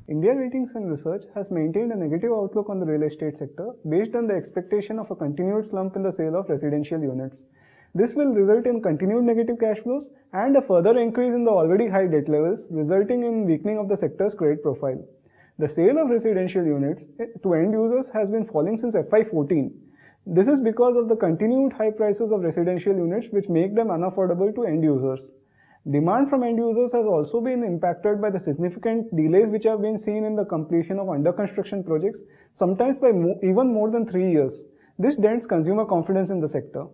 India Ratings and Research has maintained a negative outlook on the real estate sector based on the expectation of a continued slump in the sale of residential units. This will result in continued negative cash flows and a further increase in the already high debt levels, resulting in weakening of the sector's credit profile. The sale of residential units to end users has been falling since FY14. This is because of the continued high prices of residential units, which make them unaffordable to end users. Demand from end users has also been impacted by the significant delays which have been seen in the completion of under construction projects, sometimes by even more than 3 years. This dents consumer confidence in the sector.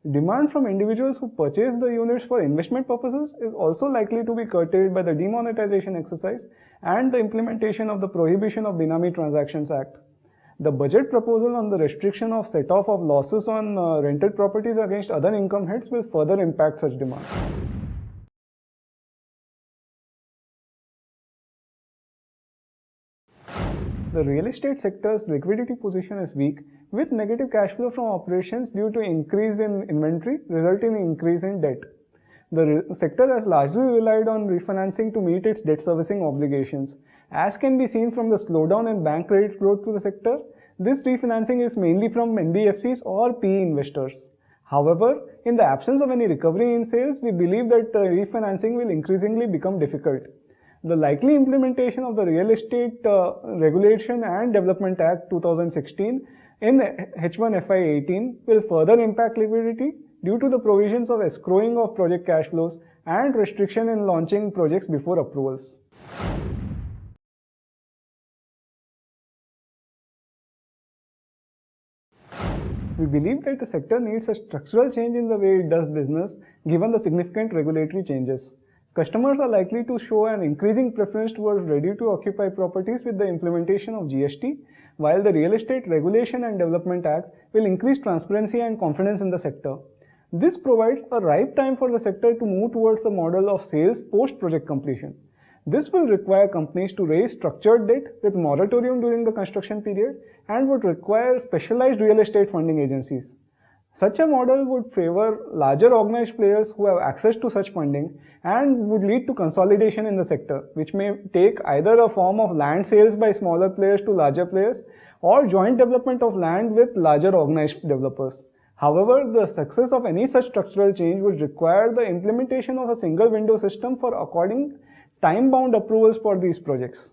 Demand from individuals who purchase the units for investment purposes is also likely to be curtailed by the demonetization exercise and the implementation of the Prohibition of Benami Transactions Act. The budget proposal on the restriction of set-off of losses on rented properties against other income heads will further impact such demand. The real estate sector's liquidity position is weak, with negative cash flow from operations due to increase in inventory resulting in increase in debt. The sector has largely relied on refinancing to meet its debt servicing obligations. As can be seen from the slowdown in bank credit growth to the sector, this refinancing is mainly from NBFCs or PE investors. However, in the absence of any recovery in sales, we believe that refinancing will increasingly become difficult. The likely implementation of the Real Estate Regulation and Development Act 2016 in H1 FY18 will further impact liquidity due to the provisions of escrowing of project cash flows and restriction in launching projects before approvals. We believe that the sector needs a structural change in the way it does business given the significant regulatory changes. Customers are likely to show an increasing preference towards ready-to-occupy properties with the implementation of GST, while the Real Estate Regulation and Development Act will increase transparency and confidence in the sector. This provides a ripe time for the sector to move towards the model of sales post-project completion. This will require companies to raise structured debt with moratorium during the construction period and would require specialized real estate funding agencies. Such a model would favor larger organized players who have access to such funding and would lead to consolidation in the sector, which may take either a form of land sales by smaller players to larger players or joint development of land with larger organized developers. However, the success of any such structural change would require the implementation of a single window system for according time-bound approvals for these projects.